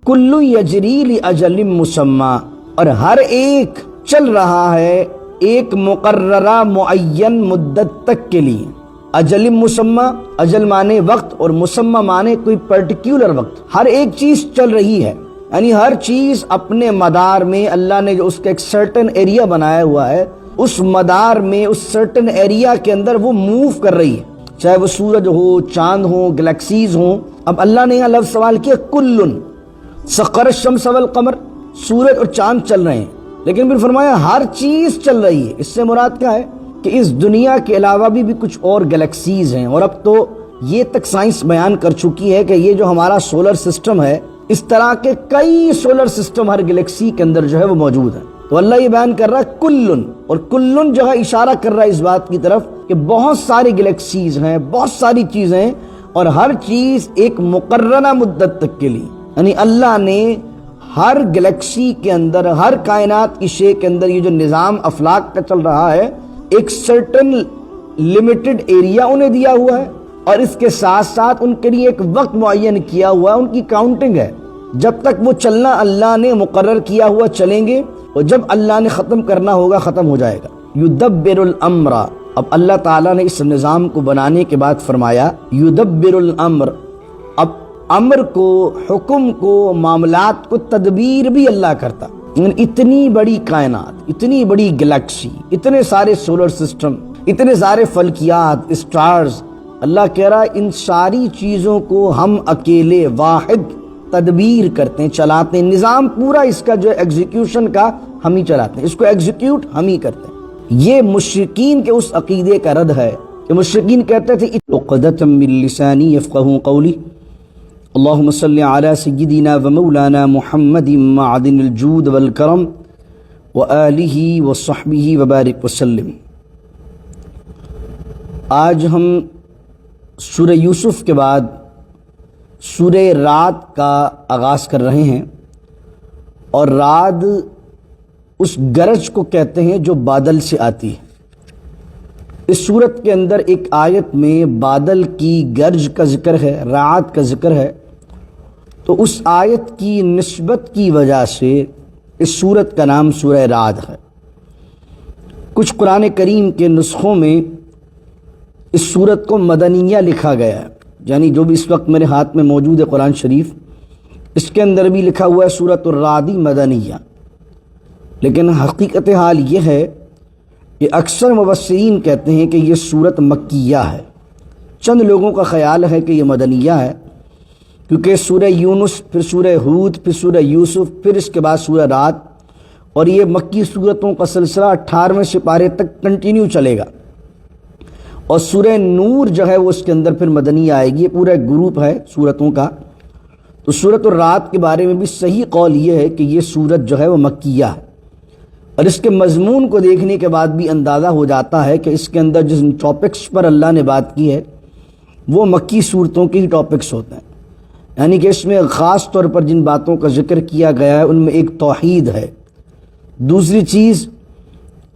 کل یجری لاجل مسمی، اور ہر ایک چل رہا ہے ایک مقررہ معین مدت تک کے لیے۔ اجل مسمی، اجل مانے وقت، اور مسمی مانے کوئی پرٹیکولر وقت۔ ہر ایک چیز چل رہی ہے، یعنی ہر چیز اپنے مدار میں اللہ نے جو اس کا ایک سرٹن ایریا بنایا ہوا ہے، اس مدار میں اس سرٹن ایریا کے اندر وہ موو کر رہی ہے، چاہے وہ سورج ہو، چاند ہو، گلیکسیز ہوں۔ اب اللہ نے یہاں لفظ سوال کیا کلن، سخر الشمس والقمر، سورج اور چاند چل رہے ہیں، لیکن پھر فرمایا ہر چیز چل رہی ہے۔ اس سے مراد کیا ہے کہ اس دنیا کے علاوہ بھی کچھ اور گلیکسیز ہیں، اور اب تو یہ تک سائنس بیان کر چکی ہے کہ یہ جو ہمارا سولر سسٹم ہے، اس طرح کے کئی سولر سسٹم ہر گلیکسی کے اندر جو ہے وہ موجود ہیں۔ تو اللہ یہ بیان کر رہا ہے کلن، اور کلن جو ہے اشارہ کر رہا ہے اس بات کی طرف کہ بہت ساری گلیکسیز ہیں، بہت ساری چیزیں، اور ہر چیز ایک مقررہ مدت تک کے لیے، یعنی اللہ نے ہر گلیکسی کے اندر، ہر کائنات کی شے کے اندر یہ جو نظام افلاک کا چل رہا ہے، ایک سرٹن لمیٹڈ ایریا انہیں دیا ہوا ہے، اور اس کے ساتھ ساتھ ان کے لیے ایک وقت معین کیا ہوا ہے، ان کی کاؤنٹنگ ہے۔ جب تک وہ چلنا اللہ نے مقرر کیا ہوا چلیں گے، اور جب اللہ نے ختم کرنا ہوگا ختم ہو جائے گا۔ یدبر الامر، اب اللہ تعالیٰ نے اس نظام کو بنانے کے بعد فرمایا یدبر الامر، اب امر کو، حکم کو، معاملات کو تدبیر بھی اللہ کرتا۔ اتنی بڑی کائنات، اتنی بڑی گلیکسی، اتنے سارے سولر سسٹم، اتنے سارے فلکیات، اسٹارز، اللہ کہہ رہا ہے ان ساری چیزوں کو ہم اکیلے واحد تدبیر کرتے ہیں، چلاتے ہیں، نظام پورا اس کا جو ایگزیکیوشن کا ہم ہی چلاتے ہیں، اس کو ایگزیکیوٹ ہم ہی کرتے ہیں۔ یہ مشرکین کے اس عقیدے کا رد ہے کہ مشرکین کہتے تھے عقدۃ من لسانی یفقهوا قولی، اللہم صلی علی سیدنا و مولانا محمد معدن الجود والکرم وآلہ وصحبہ وبارک وسلم۔ آج ہم سورہ یوسف کے بعد سورہ رات کا آغاز کر رہے ہیں، اور رات اس گرج کو کہتے ہیں جو بادل سے آتی ہے۔ اس سورت کے اندر ایک آیت میں بادل کی گرج کا ذکر ہے، رعد کا ذکر ہے، تو اس آیت کی نسبت کی وجہ سے اس سورت کا نام سورہ رعد ہے۔ کچھ قرآن کریم کے نسخوں میں اس سورت کو مدنیہ لکھا گیا ہے، یعنی جو بھی اس وقت میرے ہاتھ میں موجود ہے قرآن شریف، اس کے اندر بھی لکھا ہوا ہے سورۃ الرعد مدنیہ، لیکن حقیقت حال یہ ہے کہ اکثر مفسرین کہتے ہیں کہ یہ سورت مکیہ ہے۔ چند لوگوں کا خیال ہے کہ یہ مدنیہ ہے، کیونکہ سورہ یونس، پھر سورہ ہود، پھر سورہ یوسف، پھر اس کے بعد سورہ رات، اور یہ مکی سورتوں کا سلسلہ 18ویں سپارے تک کنٹینیو چلے گا، اور سورہ نور جو ہے وہ اس کے اندر پھر مدنی آئے گی۔ یہ پورا ایک گروپ ہے سورتوں کا۔ تو سورۃ الرعد کے بارے میں بھی صحیح قول یہ ہے کہ یہ سورت جو ہے وہ مکیہ ہے، اور اس کے مضمون کو دیکھنے کے بعد بھی اندازہ ہو جاتا ہے کہ اس کے اندر جن ٹاپکس پر اللہ نے بات کی ہے وہ مکی صورتوں کے ہی ٹاپکس ہوتے ہیں، یعنی کہ اس میں خاص طور پر جن باتوں کا ذکر کیا گیا ہے ان میں ایک توحید ہے، دوسری چیز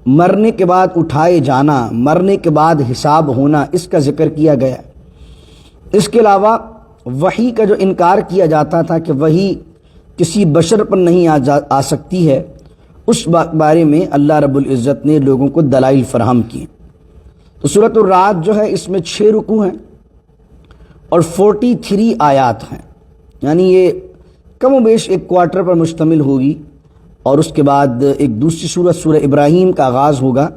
مرنے کے بعد اٹھائے جانا، مرنے کے بعد حساب ہونا، اس کا ذکر کیا گیا ہے۔ اس کے علاوہ وحی کا جو انکار کیا جاتا تھا کہ وحی کسی بشر پر نہیں آ سکتی ہے، اس بارے میں اللہ رب العزت نے لوگوں کو دلائل فراہم کیے۔ تو سورۃ الرعد جو ہے اس میں 6 رکوع ہیں اور 43 آیات ہیں، یعنی یہ کم و بیش ایک کوارٹر پر مشتمل ہوگی، اور اس کے بعد ایک دوسری سورت سورہ ابراہیم کا آغاز ہوگا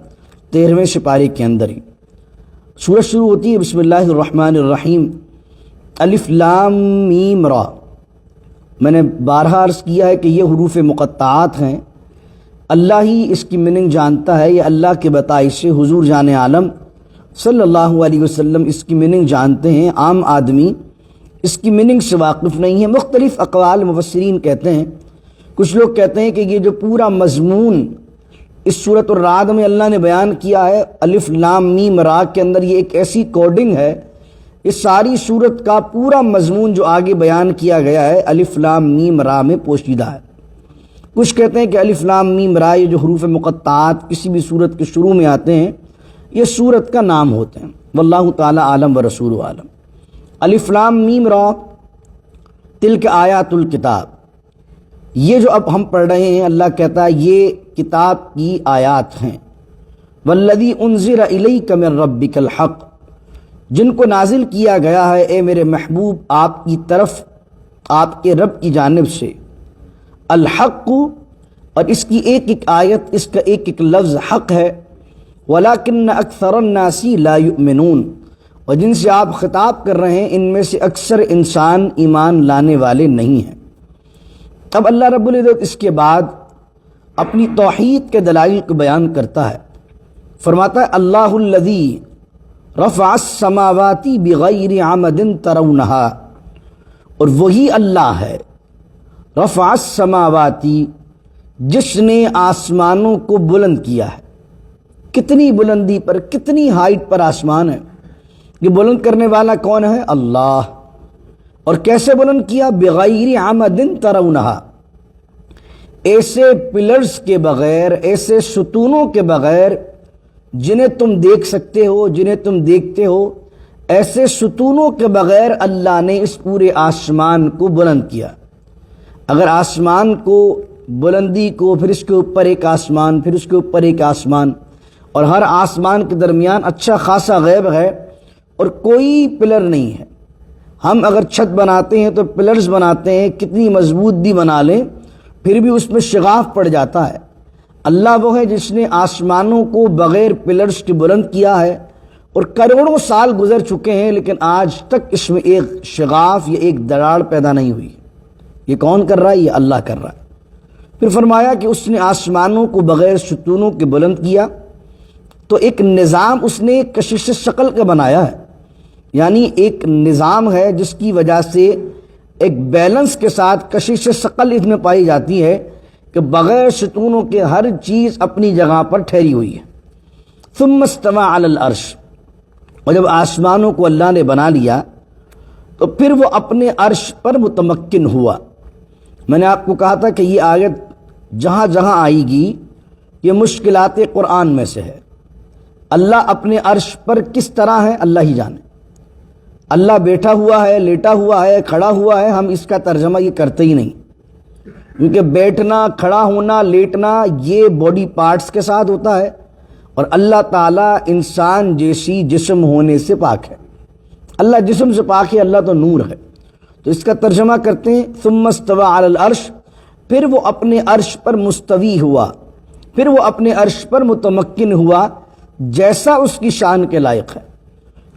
13ویں سپارے کے اندر ہی۔ سورت شروع ہوتی ہے بسم اللہ الرحمن الرحیم، الف لام میم را۔ میں نے بارہا عرض کیا ہے کہ یہ حروف مقطعات ہیں، اللہ ہی اس کی میننگ جانتا ہے، یہ اللہ کے بتائش سے حضور جان عالم صلی اللہ علیہ وسلم اس کی میننگ جانتے ہیں، عام آدمی اس کی میننگ سے واقف نہیں ہے۔ مختلف اقوال مفسرین کہتے ہیں، کچھ لوگ کہتے ہیں کہ یہ جو پورا مضمون اس سورۃ الرعد میں اللہ نے بیان کیا ہے، الف لام میم را کے اندر، یہ ایک ایسی کوڈنگ ہے، اس ساری سورت کا پورا مضمون جو آگے بیان کیا گیا ہے الف لام میم را میں پوشیدہ ہے۔ کچھ کہتے ہیں کہ الف لام میم را یہ جو حروف مقطعات کسی بھی سورت کے شروع میں آتے ہیں یہ سورت کا نام ہوتے ہیں، واللہ تعالی عالم و رسول عالم۔ الف لام میم را تلک آیات الکتاب، یہ جو اب ہم پڑھ رہے ہیں اللہ کہتا ہے یہ کتاب کی آیات ہیں، والذی انزل الیک من ربک الحق، جن کو نازل کیا گیا ہے اے میرے محبوب آپ کی طرف آپ کے رب کی جانب سے، الحق، اور اس کی ایک ایک آیت، اس کا ایک ایک لفظ حق ہے، ولیکن اکثر الناس لا یؤمنون، اور جن سے آپ خطاب کر رہے ہیں ان میں سے اکثر انسان ایمان لانے والے نہیں ہیں۔ اب اللہ رب العزت اس کے بعد اپنی توحید کے دلائل کو بیان کرتا ہے، فرماتا ہے اللہ الذی رفع السماوات بغیر عمد ترونہا، اور وہی اللہ ہے رفع السماوات جس نے آسمانوں کو بلند کیا ہے۔ کتنی بلندی پر، کتنی ہائٹ پر آسمان ہے، یہ بلند کرنے والا کون ہے؟ اللہ۔ اور کیسے بلند کیا؟ بغیر عمد ترونہا، ایسے پلرز کے بغیر، ایسے ستونوں کے بغیر جنہیں تم دیکھ سکتے ہو، جنہیں تم دیکھتے ہو، ایسے ستونوں کے بغیر اللہ نے اس پورے آسمان کو بلند کیا۔ اگر آسمان کو، بلندی کو، پھر اس کے اوپر ایک آسمان، پھر اس کے اوپر ایک آسمان، اور ہر آسمان کے درمیان اچھا خاصا غیب ہے اور کوئی پلر نہیں ہے۔ ہم اگر چھت بناتے ہیں تو پلرز بناتے ہیں، کتنی مضبوط بھی بنا لیں پھر بھی اس میں شگاف پڑ جاتا ہے۔ اللہ وہ ہے جس نے آسمانوں کو بغیر پلرز کے بلند کیا ہے، اور کروڑوں سال گزر چکے ہیں لیکن آج تک اس میں ایک شگاف یا ایک دراڑ پیدا نہیں ہوئی۔ یہ کون کر رہا ہے؟ یہ اللہ کر رہا ہے۔ پھر فرمایا کہ اس نے آسمانوں کو بغیر ستونوں کے بلند کیا، تو ایک نظام اس نے کشش شکل کا بنایا ہے، یعنی ایک نظام ہے جس کی وجہ سے ایک بیلنس کے ساتھ کشش شکل اس میں پائی جاتی ہے کہ بغیر ستونوں کے ہر چیز اپنی جگہ پر ٹھہری ہوئی ہے۔ ثم استوى علی العرش، اور جب آسمانوں کو اللہ نے بنا لیا تو پھر وہ اپنے عرش پر متمکن ہوا۔ میں نے آپ کو کہا تھا کہ یہ آیت جہاں جہاں آئے گی یہ مشکلات قرآن میں سے ہے۔ اللہ اپنے عرش پر کس طرح ہے اللہ ہی جانے۔ اللہ بیٹھا ہوا ہے، لیٹا ہوا ہے، کھڑا ہوا ہے، ہم اس کا ترجمہ یہ کرتے ہی نہیں، کیونکہ بیٹھنا، کھڑا ہونا، لیٹنا یہ باڈی پارٹس کے ساتھ ہوتا ہے، اور اللہ تعالیٰ انسان جیسی جسم ہونے سے پاک ہے۔ اللہ جسم سے پاک ہے، اللہ تو نور ہے۔ تو اس کا ترجمہ کرتے ہیں ثم استوى علی العرش، پھر وہ اپنے عرش پر مستوی ہوا، پھر وہ اپنے عرش پر متمکن ہوا جیسا اس کی شان کے لائق ہے۔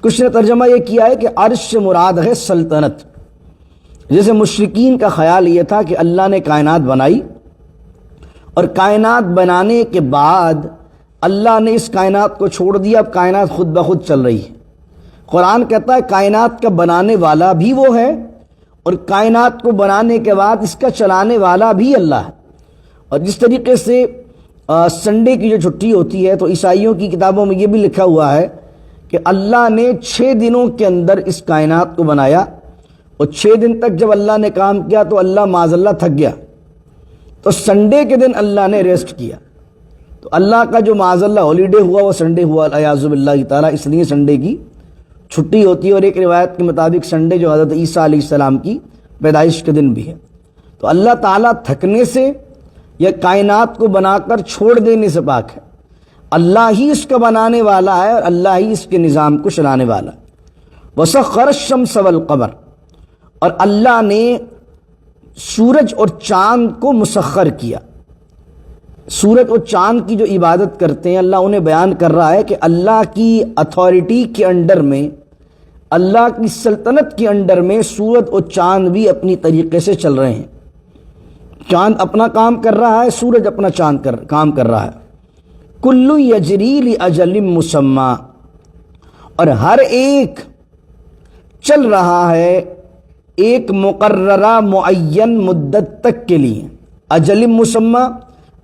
کچھ نے ترجمہ یہ کیا ہے کہ عرش سے مراد ہے سلطنت۔ جیسے مشرکین کا خیال یہ تھا کہ اللہ نے کائنات بنائی، اور کائنات بنانے کے بعد اللہ نے اس کائنات کو چھوڑ دیا، اب کائنات خود بخود چل رہی ہے۔ قرآن کہتا ہے کائنات کا بنانے والا بھی وہ ہے، اور کائنات کو بنانے کے بعد اس کا چلانے والا بھی اللہ ہے۔ اور جس طریقے سے سنڈے کی جو چھٹی ہوتی ہے، تو عیسائیوں کی کتابوں میں یہ بھی لکھا ہوا ہے کہ اللہ نے 6 دنوں کے اندر اس کائنات کو بنایا، اور 6 دن تک جب اللہ نے کام کیا تو اللہ معاذ اللہ تھک گیا، تو سنڈے کے دن اللہ نے ریسٹ کیا۔ تو اللہ کا جو معاذ اللہ ہالیڈے ہوا وہ سنڈے ہوا اعوذ باللہ تعالیٰ، اس لیے سنڈے کی چھٹی ہوتی ہے۔ اور ایک روایت کے مطابق سنڈے جو حضرت عیسیٰ علیہ السلام کی پیدائش کے دن بھی ہے۔ تو اللہ تعالیٰ تھکنے سے یا کائنات کو بنا کر چھوڑ دینے سے پاک ہے۔ اللہ ہی اس کا بنانے والا ہے، اور اللہ ہی اس کے نظام کو چلانے والا ہے۔ وَسَخَّرَ الشَّمْسَ وَالْقَمَرَ، اور اللہ نے سورج اور چاند کو مسخر کیا۔ سورج اور چاند کی جو عبادت کرتے ہیں اللہ انہیں بیان کر رہا ہے کہ اللہ کی اتھارٹی کے انڈر میں، اللہ کی سلطنت کے انڈر میں سورج اور چاند بھی اپنی طریقے سے چل رہے ہیں۔ چاند اپنا کام کر رہا ہے، سورج اپنا کام کر رہا ہے۔ کل یجری لاجل مسمی، اور ہر ایک چل رہا ہے ایک مقررہ معین مدت تک کے لیے۔ اجل مسمی،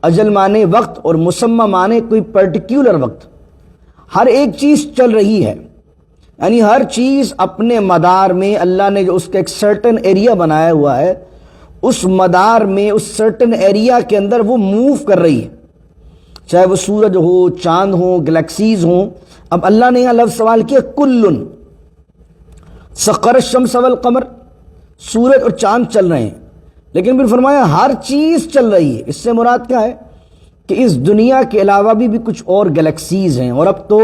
اجل مانے وقت، اور مسمی مانے کوئی پرٹیکولر وقت۔ ہر ایک چیز چل رہی ہے، یعنی ہر چیز اپنے مدار میں اللہ نے جو اس کا ایک سرٹن ایریا بنایا ہوا ہے، اس مدار میں، اس سرٹن ایریا کے اندر وہ موو کر رہی ہے، چاہے وہ سورج ہو، چاند ہو، گلیکسیز ہوں۔ اب اللہ نے یہاں لفظ سوال کیا کلن، سخر الشمس والقمر، سورج اور چاند چل رہے ہیں، لیکن پھر فرمایا ہر چیز چل رہی ہے. اس سے مراد کیا ہے کہ اس دنیا کے علاوہ بھی کچھ اور گلیکسیز ہیں. اور اب تو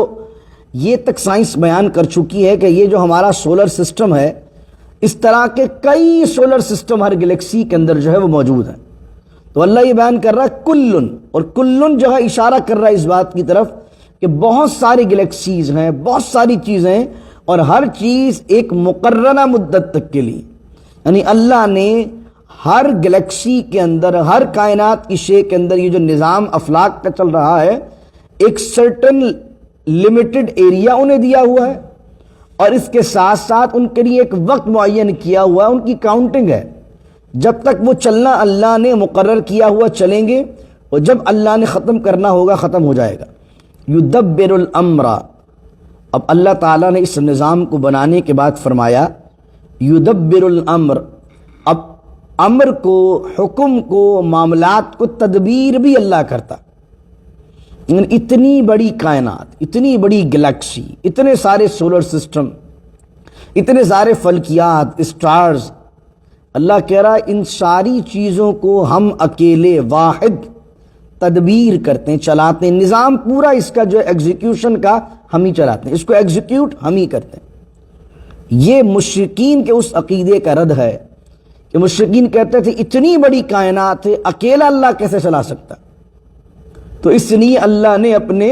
یہ تک سائنس بیان کر چکی ہے کہ یہ جو ہمارا سولر سسٹم ہے، اس طرح کے کئی سولر سسٹم ہر گلیکسی کے اندر جو ہے وہ موجود ہیں. تو اللہ یہ بیان کر رہا ہے کلن، اور کلن جو ہے اشارہ کر رہا ہے اس بات کی طرف کہ بہت ساری گلیکسیز ہیں، بہت ساری چیزیں ہیں، اور ہر چیز ایک مقررہ مدت تک کے لیے. یعنی اللہ نے ہر گلیکسی کے اندر، ہر کائنات کی شے کے اندر یہ جو نظام افلاک کا چل رہا ہے، ایک سرٹن لمیٹڈ ایریا انہیں دیا ہوا ہے، اور اس کے ساتھ ساتھ ان کے لیے ایک وقت معین کیا ہوا ہے. ان کی کاؤنٹنگ ہے، جب تک وہ چلنا اللہ نے مقرر کیا ہوا چلیں گے، اور جب اللہ نے ختم کرنا ہوگا ختم ہو جائے گا. یدبر الامر. اب اللہ تعالیٰ نے اس نظام کو بنانے کے بعد فرمایا یدبر الامر. اب امر کو، حکم کو، معاملات کو تدبیر بھی اللہ کرتا. اتنی بڑی کائنات، اتنی بڑی گلیکسی، اتنے سارے سولر سسٹم، اتنے سارے فلکیات، اسٹارز، اللہ کہہ رہا ہے ان ساری چیزوں کو ہم اکیلے واحد تدبیر کرتے ہیں، چلاتے ہیں. نظام پورا اس کا جو ایگزیکیوشن کا ہم ہی چلاتے ہیں، اس کو ایگزیکیوٹ ہم ہی کرتے ہیں. یہ مشرکین کے اس عقیدے کا رد ہے کہ مشرکین کہتے تھے اتنی بڑی کائنات ہے، اکیلا اللہ کیسے چلا سکتا. تو اس لیے اللہ نے اپنے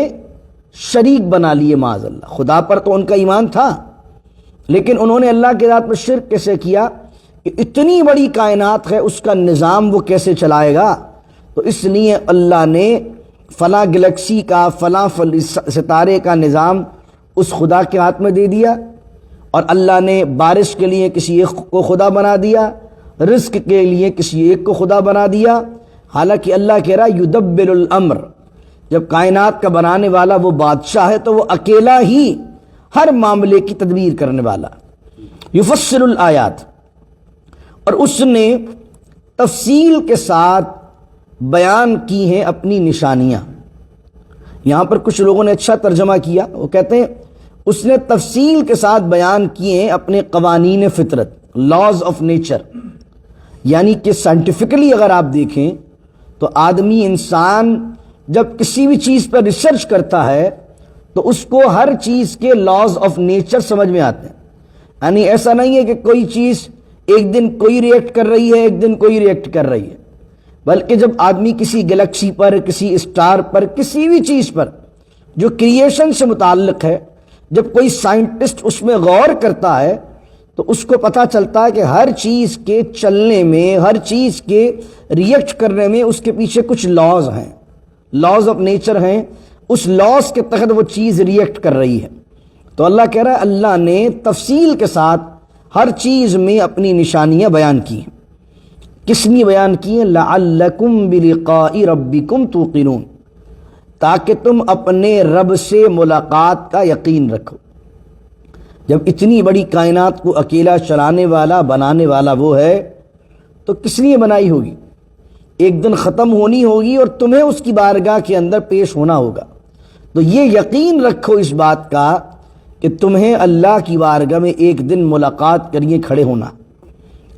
شریک بنا لیے معاذ اللہ. خدا پر تو ان کا ایمان تھا، لیکن انہوں نے اللہ کی ذات پر شرک کیسے کیا کہ اتنی بڑی کائنات ہے، اس کا نظام وہ کیسے چلائے گا. تو اس لیے اللہ نے فلاں گلیکسی کا، فلاں ستارے کا نظام اس خدا کے ہاتھ میں دے دیا، اور اللہ نے بارش کے لیے کسی ایک کو خدا بنا دیا، رزق کے لیے کسی ایک کو خدا بنا دیا. حالانکہ اللہ کہہ رہا یدبر الامر. جب کائنات کا بنانے والا وہ بادشاہ ہے تو وہ اکیلا ہی ہر معاملے کی تدبیر کرنے والا. یفصل الآیات. اور اس نے تفصیل کے ساتھ بیان کی ہیں اپنی نشانیاں. یہاں پر کچھ لوگوں نے اچھا ترجمہ کیا، وہ کہتے ہیں اس نے تفصیل کے ساتھ بیان کیے ہیں اپنے قوانین فطرت، لاز آف نیچر. یعنی کہ سائنٹیفکلی اگر آپ دیکھیں تو آدمی، انسان جب کسی بھی چیز پر ریسرچ کرتا ہے تو اس کو ہر چیز کے لاز آف نیچر سمجھ میں آتے ہیں. یعنی ایسا نہیں ہے کہ کوئی چیز ایک دن کوئی ریئیکٹ کر رہی ہے، ایک دن کوئی ریئیکٹ کر رہی ہے، بلکہ جب آدمی کسی گلیکسی پر، کسی اسٹار پر، کسی بھی چیز پر جو کریشن سے متعلق ہے، جب کوئی سائنٹسٹ اس میں غور کرتا ہے تو اس کو پتہ چلتا ہے کہ ہر چیز کے چلنے میں، ہر چیز کے ریئیکٹ کرنے میں اس کے پیچھے کچھ لاز ہیں، لاز آف نیچر ہیں. اس لاز کے تحت وہ چیز ریئیکٹ کر رہی ہے. تو اللہ کہہ رہا ہے اللہ نے تفصیل کے ساتھ ہر چیز میں اپنی نشانیاں بیان کی ہیں. کس لیے بیان کی ہیں؟ لعلکم بلقاء ربکم توقنون. تاکہ تم اپنے رب سے ملاقات کا یقین رکھو. جب اتنی بڑی کائنات کو اکیلا چلانے والا، بنانے والا وہ ہے تو کس لیے بنائی ہوگی؟ ایک دن ختم ہونی ہوگی اور تمہیں اس کی بارگاہ کے اندر پیش ہونا ہوگا. تو یہ یقین رکھو اس بات کا کہ تمہیں اللہ کی بارگاہ میں ایک دن ملاقات کریے کھڑے ہونا.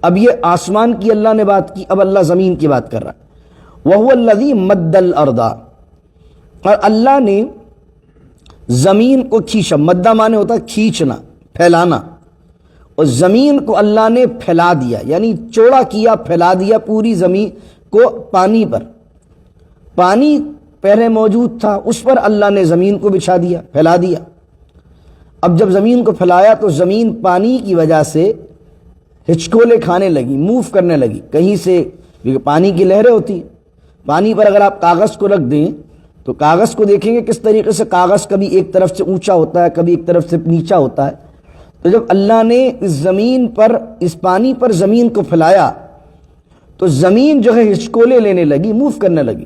اب یہ آسمان کی اللہ نے بات کی، اب اللہ زمین کی بات کر رہا ہے. وَهُوَ الَّذِي مَدَّ الْأَرْضَ. اور اللہ نے زمین کو کھینچا. مدہ معنی ہوتا ہے کھینچنا، پھیلانا. اور زمین کو اللہ نے پھیلا دیا، یعنی چوڑا کیا، پھیلا دیا پوری زمین کو پانی پر. پانی پہلے موجود تھا، اس پر اللہ نے زمین کو بچھا دیا، پھیلا دیا. اب جب زمین کو پھیلایا تو زمین پانی کی وجہ سے ہچکولے کھانے لگی، موو کرنے لگی کہیں سے، کیونکہ پانی کی لہریں ہوتی ہیں. پانی پر اگر آپ کاغذ کو رکھ دیں تو کاغذ کو دیکھیں گے کس طریقے سے کاغذ کبھی ایک طرف سے اونچا ہوتا ہے، کبھی ایک طرف سے نیچا ہوتا ہے. تو جب اللہ نے اس زمین پر، اس پانی پر زمین کو پھیلایا تو زمین جو ہے ہچکولے لینے لگی، موو کرنے لگی.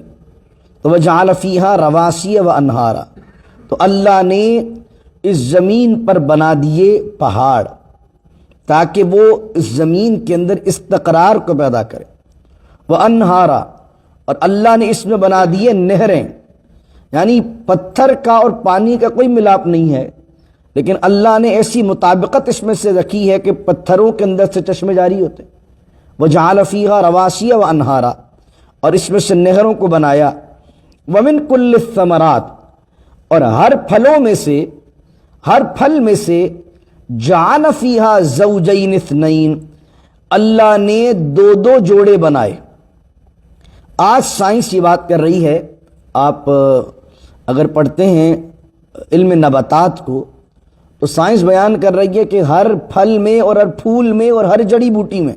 تو وَجَعَلَ فِيهَا رَوَاسِيَ وَأَنْهَارًا. تو اللہ نے اس زمین پر بنا دیے پہاڑ تاکہ وہ اس زمین کے اندر استقرار کو پیدا کرے. وَأَنْهَارًا. اور اللہ نے اس میں بنا دیے نہریں. یعنی پتھر کا اور پانی کا کوئی ملاپ نہیں ہے، لیکن اللہ نے ایسی مطابقت اس میں سے رکھی ہے کہ پتھروں کے اندر سے چشمے جاری ہوتے. وجعل فیہا رواسی و انہارا، اور اس میں سے نہروں کو بنایا، ومن کل الثمرات، اور ہر پھلوں میں سے، ہر پھل میں سے، جعل فیہا زوجین اثنین، اللہ نے دو دو جوڑے بنائے۔ آج سائنس یہ بات کر رہی ہے، آپ اگر پڑھتے ہیں علم نباتات کو تو سائنس بیان کر رہی ہے کہ ہر پھل میں اور ہر پھول میں اور ہر جڑی بوٹی میں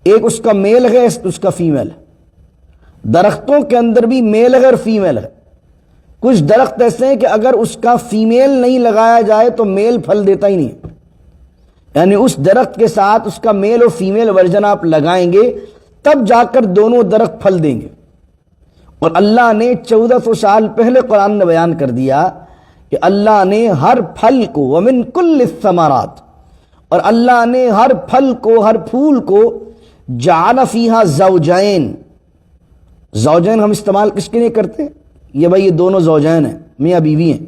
ایک اس کا میل ہے، اس کا فیمیل ہے۔ درختوں کے اندر بھی میل ہے اور فیمیل ہے۔ کچھ درخت ایسے ہیں کہ اگر اس کا فیمیل نہیں لگایا جائے تو میل پھل دیتا ہی نہیں، یعنی اس درخت کے ساتھ اس کا میل اور فیمیل ورژن آپ لگائیں گے تب جا کر دونوں درخت پھل دیں گے۔ اور اللہ نے 1400 سال پہلے قرآن نے بیان کر دیا کہ اللہ نے ہر پھل کو، ومن کل الثمرات، اور اللہ نے ہر پھل کو، ہر پھول کو، جعل فیہا زوجین، زوجین ہم استعمال کس کے لیے کرتے ہیں؟ یہ بھائی یہ دونوں زوجین ہیں، میاں بیوی ہیں،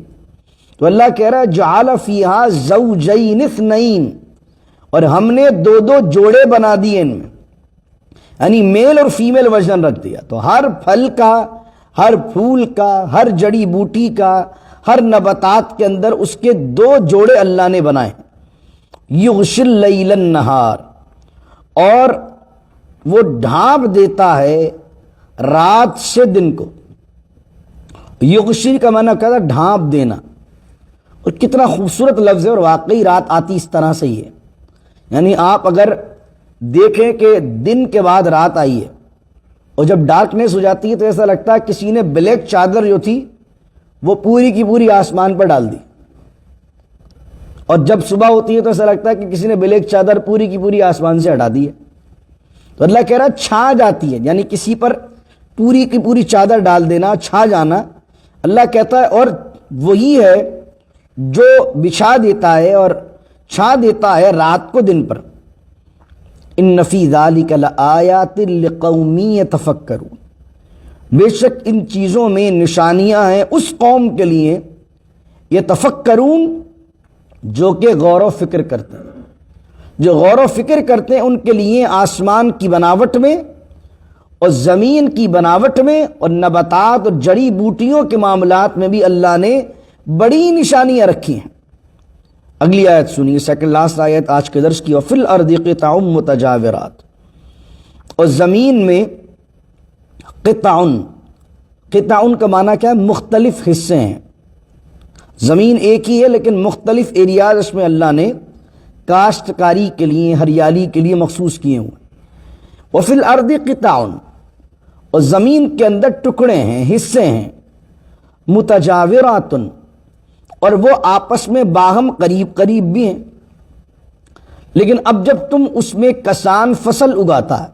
تو اللہ کہہ رہا ہے جعل فیہا زوجین اثنین، اور ہم نے دو دو جوڑے بنا دیے ان میں، یعنی میل اور فیمیل ورژن رکھ دیا۔ تو ہر پھل کا، ہر پھول کا، ہر جڑی بوٹی کا، ہر نباتات کے اندر اس کے دو جوڑے اللہ نے بنائے۔ یغشی اللیل النہار، اور وہ ڈھانپ دیتا ہے رات سے دن کو۔ یغشی کا معنی کہتا ہے ڈھانپ دینا، اور کتنا خوبصورت لفظ ہے، اور واقعی رات آتی اس طرح سے ہی ہے۔ یعنی آپ اگر دیکھیں کہ دن کے بعد رات آئی ہے اور جب ڈارکنیس ہو جاتی ہے تو ایسا لگتا ہے کسی نے بلیک چادر جو تھی وہ پوری کی پوری آسمان پر ڈال دی، اور جب صبح ہوتی ہے تو ایسا لگتا ہے کہ کسی نے بلیک چادر پوری کی پوری آسمان سے ہٹا دی ہے۔ تو اللہ کہہ رہا ہے چھا جاتی ہے، یعنی کسی پر پوری کی پوری چادر ڈال دینا، چھا جانا۔ اللہ کہتا ہے اور وہی ہے جو بچھا دیتا ہے اور چھا دیتا ہے رات کو دن پر۔ ان فی ذلک لآیات لقوم یتفکرون، بے شک ان چیزوں میں نشانیاں ہیں اس قوم کے لیے، یتفکرون، جو کہ غور و فکر کرتے ہیں، جو غور و فکر کرتے ہیں ان کے لیے آسمان کی بناوٹ میں اور زمین کی بناوٹ میں اور نباتات اور جڑی بوٹیوں کے معاملات میں بھی اللہ نے بڑی نشانیاں رکھی ہیں۔ اگلی آیت سنیے، سیکنڈ لاسٹ آیت آج کے درس کی، وفی الارض قطع متجاورات، اور زمین میں قطع کا معنی کیا ہے؟ مختلف حصے ہیں۔ زمین ایک ہی ہے لیکن مختلف ایریاز اس میں اللہ نے کاشتکاری کے لیے، ہریالی کے لیے مخصوص کیے ہوئے۔ وفی الارض قطع، اور زمین کے اندر ٹکڑے ہیں، حصے ہیں، متجاورات، اور وہ آپس میں باہم قریب قریب بھی ہیں۔ لیکن اب جب تم اس میں کسان فصل اگاتا ہے،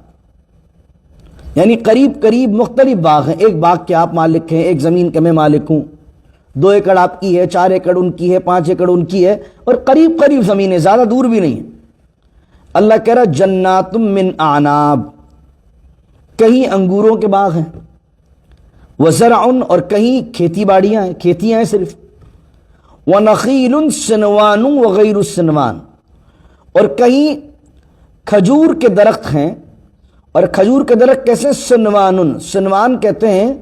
یعنی قریب قریب مختلف باغ ہیں، ایک باغ کے آپ مالک ہیں، ایک زمین کے میں مالک ہوں، 2 ایکڑ آپ کی ہے، 4 ایکڑ ان کی ہے، 5 ایکڑ ان کی ہے، اور قریب قریب زمینیں، زیادہ دور بھی نہیں ہیں۔ اللہ کہہ رہا جنات من اعناب، کہیں انگوروں کے باغ ہیں، وزرع، اور کہیں کھیتی باڑیاں ہیں، کھیتیاں ہیں صرف، ونخیل سنوان وغیر السنوان، اور کہیں کھجور کے درخت ہیں، اور کھجور کے درخت کیسے؟ سنوان، سنوان کہتے ہیں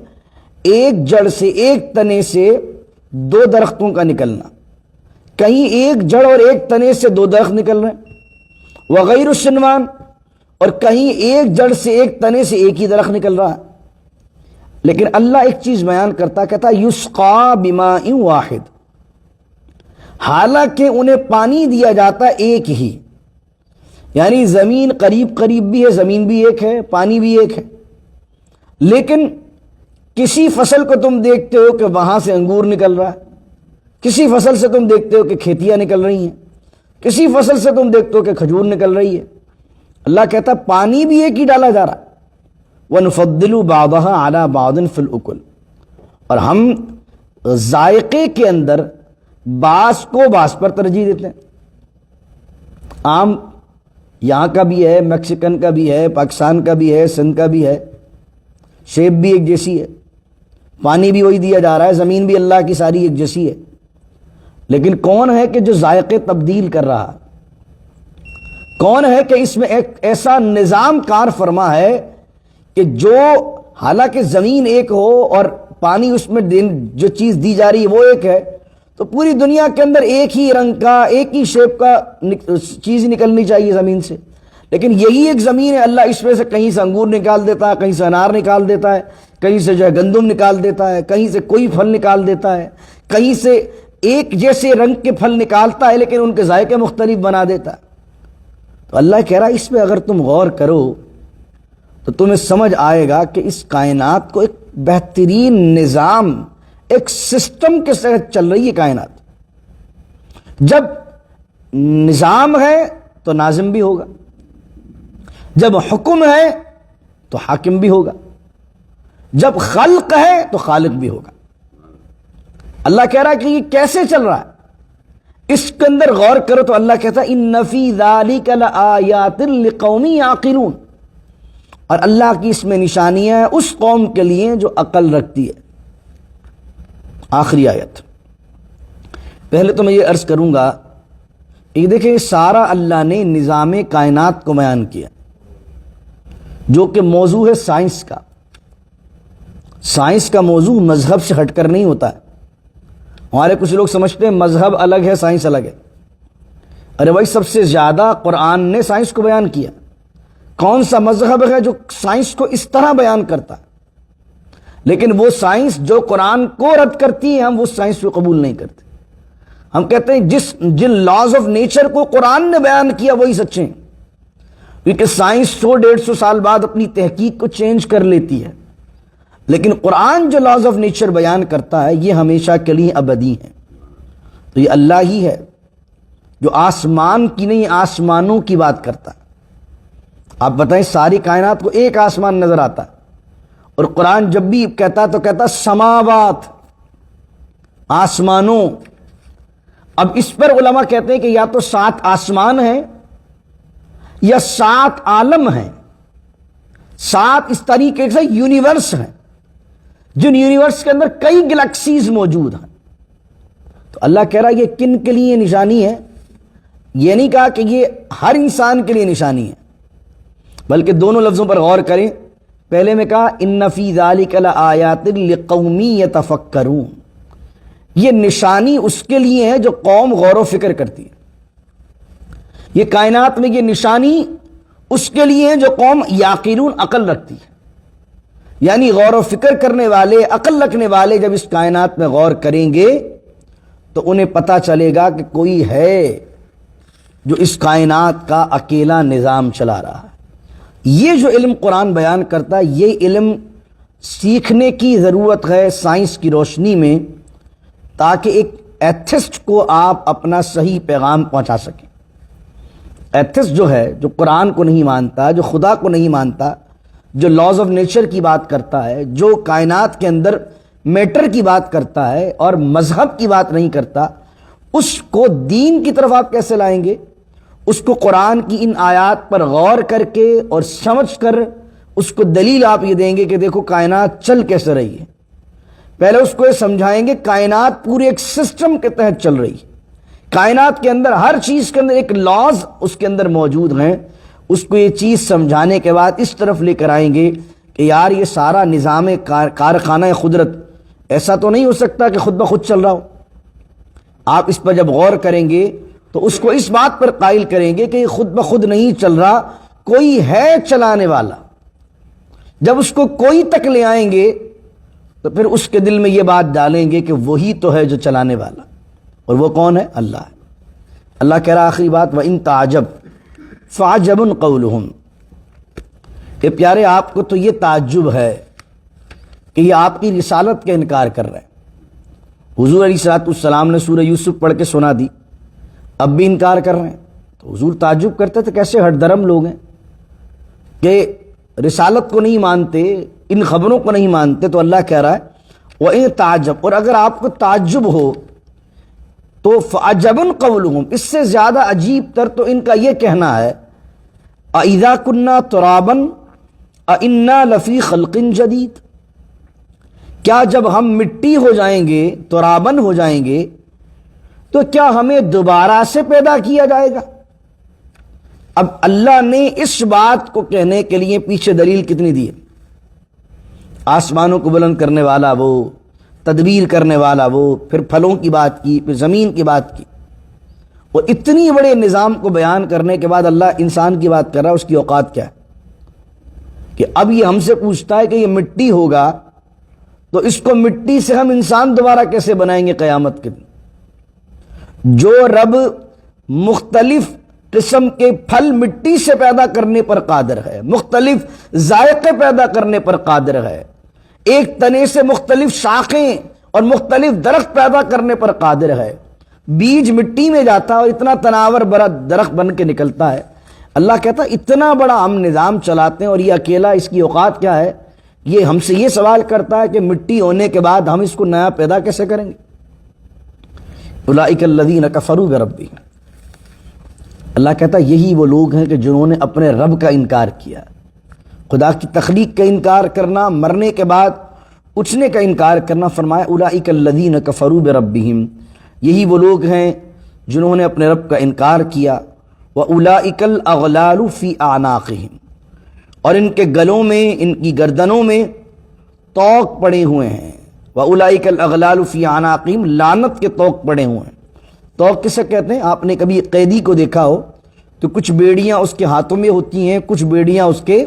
ایک جڑ سے، ایک تنے سے 2 درختوں کا نکلنا، کہیں ایک جڑ اور ایک تنے سے 2 درخت نکل رہے ہیں، وغیر السنوان، اور کہیں ایک جڑ سے، ایک تنے سے ایک ہی درخت نکل رہا ہے۔ لیکن اللہ ایک چیز بیان کرتا، کہتا یسقا بماء واحد، حالانکہ انہیں پانی دیا جاتا ہے ایک ہی، یعنی زمین قریب قریب بھی ہے، زمین بھی ایک ہے، پانی بھی ایک ہے، لیکن کسی فصل کو تم دیکھتے ہو کہ وہاں سے انگور نکل رہا ہے، کسی فصل سے تم دیکھتے ہو کہ کھیتیاں نکل رہی ہیں، کسی فصل سے تم دیکھتے ہو کہ کھجور نکل رہی ہے۔ اللہ کہتا ہے پانی بھی ایک ہی ڈالا جا رہا ہے، وَنُفَضِّلُ بَعْضَهَا عَلَى بَعْضٍ فِي الْأُكُلِ، اور ہم ذائقے کے اندر بعض کو بعض پر ترجیح دیتے ہیں۔ آم یہاں کا بھی ہے، میکسیکن کا بھی ہے، پاکستان کا بھی ہے، سندھ کا بھی ہے، سیب بھی ایک جیسی ہے، پانی بھی وہی دیا جا رہا ہے، زمین بھی اللہ کی ساری ایک جیسی ہے، لیکن کون ہے کہ جو ذائقے تبدیل کر رہا ہے؟ کون ہے کہ اس میں ایک ایسا نظام کار فرما ہے کہ جو حالانکہ زمین ایک ہو اور پانی اس میں جو چیز دی جا رہی ہے وہ ایک ہے، تو پوری دنیا کے اندر ایک ہی رنگ کا ایک ہی شیپ کا چیز نکلنی چاہیے زمین سے، لیکن یہی ایک زمین ہے، اللہ اس میں سے کہیں سے انگور نکال دیتا ہے، کہیں سے انار نکال دیتا ہے، کہیں سے جو ہے گندم نکال دیتا ہے، کہیں سے کوئی پھل نکال دیتا ہے، کہیں سے ایک جیسے رنگ کے پھل نکالتا ہے لیکن ان کے ذائقے مختلف بنا دیتا ہے۔ تو اللہ کہہ رہا ہے اس پہ اگر تم غور کرو تو تمہیں سمجھ آئے گا کہ اس کائنات کو ایک بہترین نظام، ایک سسٹم کے تحت چل رہی ہے کائنات۔ جب نظام ہے تو ناظم بھی ہوگا، جب حکم ہے تو حاکم بھی ہوگا، جب خلق ہے تو خالق بھی ہوگا۔ اللہ کہہ رہا ہے کہ یہ کیسے چل رہا ہے، اس کے اندر غور کرو تو اللہ کہتا ہے ان فی ذالک لآیات لقوم یعقلون، اور اللہ کی اس میں نشانیاں ہیں اس قوم کے لیے جو عقل رکھتی ہے۔ آخری آیت، پہلے تو میں یہ عرض کروں گا یہ دیکھیں سارا اللہ نے نظام کائنات کو بیان کیا جو کہ موضوع ہے سائنس کا۔ سائنس کا موضوع مذہب سے ہٹ کر نہیں ہوتا ہے۔ ہمارے کچھ لوگ سمجھتے ہیں مذہب الگ ہے سائنس الگ ہے۔ ارے بھائی سب سے زیادہ قرآن نے سائنس کو بیان کیا۔ کون سا مذہب ہے جو سائنس کو اس طرح بیان کرتا ہے؟ لیکن وہ سائنس جو قرآن کو رد کرتی ہے ہم اس سائنس کو قبول نہیں کرتے۔ ہم کہتے ہیں جن لاز آف نیچر کو قرآن نے بیان کیا وہی سچے ہیں، کیونکہ سائنس 100-150 سال بعد اپنی تحقیق کو چینج کر لیتی ہے، لیکن قرآن جو لاز آف نیچر بیان کرتا ہے یہ ہمیشہ کے لیے ابدی ہے۔ تو یہ اللہ ہی ہے جو آسمان کی نہیں آسمانوں کی بات کرتا ہے۔ آپ بتائیں ساری کائنات کو ایک آسمان نظر آتا ہے، اور قرآن جب بھی کہتا ہے تو کہتا ہے سماوات، آسمانوں۔ اب اس پر علماء کہتے ہیں کہ یا تو 7 آسمان ہیں یا 7 عالم ہیں، 7 اس طریقے سے یونیورس ہیں، جن یونیورس کے اندر کئی گلیکسیز موجود ہیں۔ تو اللہ کہہ رہا ہے یہ کن کے لیے نشانی ہے؟ یہ نہیں کہا کہ یہ ہر انسان کے لیے نشانی ہے، بلکہ دونوں لفظوں پر غور کریں۔ پہلے میں کہا ان فی ذالک لآیات لقوم یتفکرون، یہ نشانی اس کے لیے ہے جو قوم غور و فکر کرتی ہے۔ یہ کائنات میں یہ نشانی اس کے لیے ہے جو قوم یعقلون عقل رکھتی ہے، یعنی غور و فکر کرنے والے، عقل رکھنے والے جب اس کائنات میں غور کریں گے تو انہیں پتہ چلے گا کہ کوئی ہے جو اس کائنات کا اکیلا نظام چلا رہا ہے۔ یہ جو علم قرآن بیان کرتا ہے یہ علم سیکھنے کی ضرورت ہے سائنس کی روشنی میں، تاکہ ایک ایتھسٹ کو آپ اپنا صحیح پیغام پہنچا سکیں۔ ایتھسٹ جو ہے، جو قرآن کو نہیں مانتا، جو خدا کو نہیں مانتا، جو لاز آف نیچر کی بات کرتا ہے، جو کائنات کے اندر میٹر کی بات کرتا ہے اور مذہب کی بات نہیں کرتا، اس کو دین کی طرف آپ کیسے لائیں گے؟ اس کو قرآن کی ان آیات پر غور کر کے اور سمجھ کر اس کو دلیل آپ یہ دیں گے کہ دیکھو کائنات چل کیسے رہی ہے۔ پہلے اس کو یہ سمجھائیں گے کائنات پورے ایک سسٹم کے تحت چل رہی ہے، کائنات کے اندر ہر چیز کے اندر ایک لاز اس کے اندر موجود ہیں۔ اس کو یہ چیز سمجھانے کے بعد اس طرف لے کر آئیں گے کہ یار یہ سارا نظام کارخانہ قدرت ایسا تو نہیں ہو سکتا کہ خود بخود چل رہا ہو۔ آپ اس پر جب غور کریں گے تو اس کو اس بات پر قائل کریں گے کہ یہ خود بخود نہیں چل رہا، کوئی ہے چلانے والا۔ جب اس کو کوئی تک لے آئیں گے تو پھر اس کے دل میں یہ بات ڈالیں گے کہ وہی تو ہے جو چلانے والا، اور وہ کون ہے؟ اللہ ہے۔ اللہ کہہ رہا آخری بات وَإِن تَعْجَبْ فَعَجَبٌ قَوْلُهُمْ، کہ پیارے آپ کو تو یہ تعجب ہے کہ یہ آپ کی رسالت کا انکار کر رہے ہیں۔ حضور علیہ السلام نے سورہ یوسف پڑھ کے سنا دی، اب بھی انکار کر رہے ہیں۔ تو حضور تعجب کرتے تھے کیسے ہٹ درم لوگ ہیں کہ رسالت کو نہیں مانتے، ان خبروں کو نہیں مانتے۔ تو اللہ کہہ رہا ہے وَإِن تَعْجَبْ، اور اگر آپ کو تعجب ہو تو فَعَجَبٌ قَوْلُهُمْ، اس سے زیادہ عجیب تر تو ان کا یہ کہنا ہے أَإِذَا كُنَّا تُرَابًا أَإِنَّا لَفِي خَلْقٍ جَدِيدٍ، کیا جب ہم مٹی ہو جائیں گے، ترابن ہو جائیں گے، تو کیا ہمیں دوبارہ سے پیدا کیا جائے گا؟ اب اللہ نے اس بات کو کہنے کے لیے پیچھے دلیل کتنی دی ہے؟ آسمانوں کو بلند کرنے والا وہ، تدبیر کرنے والا وہ، پھر پھلوں کی بات کی، پھر زمین کی بات کی. وہ اتنی بڑے نظام کو بیان کرنے کے بعد اللہ انسان کی بات کر رہا ہے. اس کی اوقات کیا ہے کہ اب یہ ہم سے پوچھتا ہے کہ یہ مٹی ہوگا تو اس کو مٹی سے ہم انسان دوبارہ کیسے بنائیں گے قیامت کے دن؟ جو رب مختلف قسم کے پھل مٹی سے پیدا کرنے پر قادر ہے، مختلف ذائقے پیدا کرنے پر قادر ہے، ایک تنے سے مختلف شاخیں اور مختلف درخت پیدا کرنے پر قادر ہے، بیج مٹی میں جاتا ہے اور اتنا تناور بڑا درخت بن کے نکلتا ہے. اللہ کہتا ہے اتنا بڑا ہم نظام چلاتے ہیں اور یہ اکیلا، اس کی اوقات کیا ہے؟ یہ ہم سے یہ سوال کرتا ہے کہ مٹی ہونے کے بعد ہم اس کو نیا پیدا کیسے کریں گے؟ اولئک الذین کفروا بربہم. اللہ کہتا ہے یہی وہ لوگ ہیں کہ جنہوں نے اپنے رب کا انکار کیا. خدا کی تخلیق کا انکار کرنا، مرنے کے بعد اٹھنے کا انکار کرنا. فرمایا اولئک الذین کفروا بربہم، یہی وہ لوگ ہیں جنہوں نے اپنے رب کا انکار کیا. وَأُولَئِكَ الْأَغْلَالُ فِي أَعْنَاقِهِمْ، اور ان کے گلوں میں، ان کی گردنوں میں طوق پڑے ہوئے ہیں. وَأُولَئِكَ الْأَغْلَالُ فِي أَعْنَاقِهِمْ، لعنت کے طوق پڑے ہوئے ہیں. طوق کسے کہتے ہیں؟ آپ نے کبھی قیدی کو دیکھا ہو تو کچھ بیڑیاں اس کے ہاتھوں میں ہوتی ہیں، کچھ بیڑیاں اس کے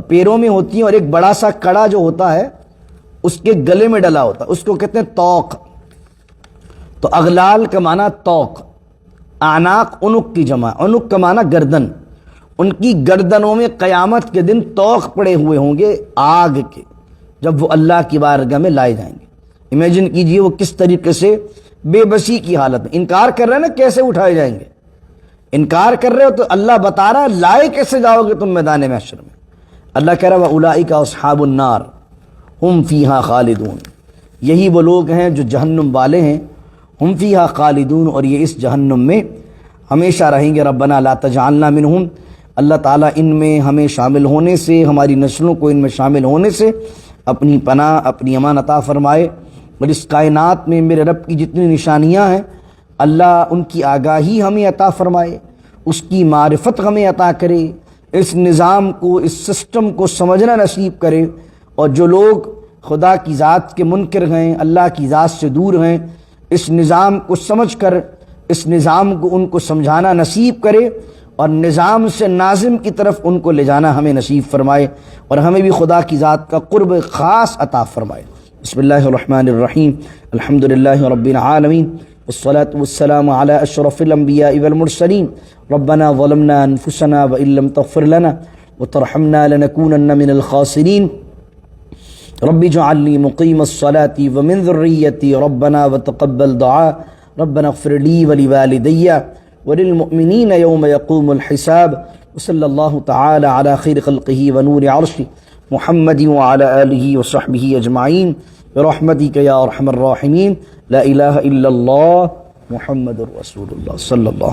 پیروں میں ہوتی ہیں، اور ایک بڑا سا کڑا جو ہوتا ہے اس کے گلے میں ڈلا ہوتا ہے، اس کو کہتے ہیں طوق. تو اغلال کا معنی طوق، اعناق عنق کی جمع، عنق کا معنی گردن. ان کی گردنوں میں قیامت کے دن طوق پڑے ہوئے ہوں گے آگ کے، جب وہ اللہ کی بارگاہ میں لائے جائیں گے. امیجن کیجئے وہ کس طریقے سے بے بسی کی حالت میں انکار کر رہے ہیں نا، کیسے اٹھائے جائیں گے؟ انکار کر رہے ہو تو اللہ بتا رہا ہے لائے کیسے جاؤ گے تم میدان محشر میں. اللہ کہہ رہا ہے وَأُولَئِكَ أَصْحَابُ النَّارِ هُمْ فِيهَا خَالِدُونَ، یہی وہ لوگ ہیں جو جہنم والے ہیں. ہم فیہا خالدون، اور یہ اس جہنم میں ہمیشہ رہیں گے. ربنا لا تجعلنا منہم، اللہ تعالیٰ ان میں ہمیں شامل ہونے سے، ہماری نسلوں کو ان میں شامل ہونے سے اپنی پناہ، اپنی امان عطا فرمائے. اور اس کائنات میں میرے رب کی جتنی نشانیاں ہیں اللہ ان کی آگاہی ہمیں عطا فرمائے، اس کی معرفت ہمیں عطا کرے، اس نظام کو، اس سسٹم کو سمجھنا نصیب کرے. اور جو لوگ خدا کی ذات کے منکر ہیں، اللہ کی ذات سے دور ہیں، اس نظام کو سمجھ کر اس نظام کو ان کو سمجھانا نصیب کرے، اور نظام سے ناظم کی طرف ان کو لے جانا ہمیں نصیب فرمائے، اور ہمیں بھی خدا کی ذات کا قرب خاص عطا فرمائے. بسم اللہ الرحمن الرحیم. الحمدللہ رب العالمین، والصلاة والسلام علی اشرف الانبیاء والمرسلین. ربنا ظلمنا انفسنا وان لم تغفر لنا وترحمنا لنکونن من الخاسرین. رب اجعلنی مقیم الصلاة ومن ذریتی ربنا وتقبل دعاء. ربنا اغفر لی ولوالدی وللمؤمنین یوم یقوم الحساب. وصلی اللہ تعالی علی خیر خلقہ ونور عرشہ محمد وعلی آلہ وصحبہ اجمعین برحمتک یا ارحم الراحمین. لا الہ الا اللہ محمد رسول اللہ صلی اللہ.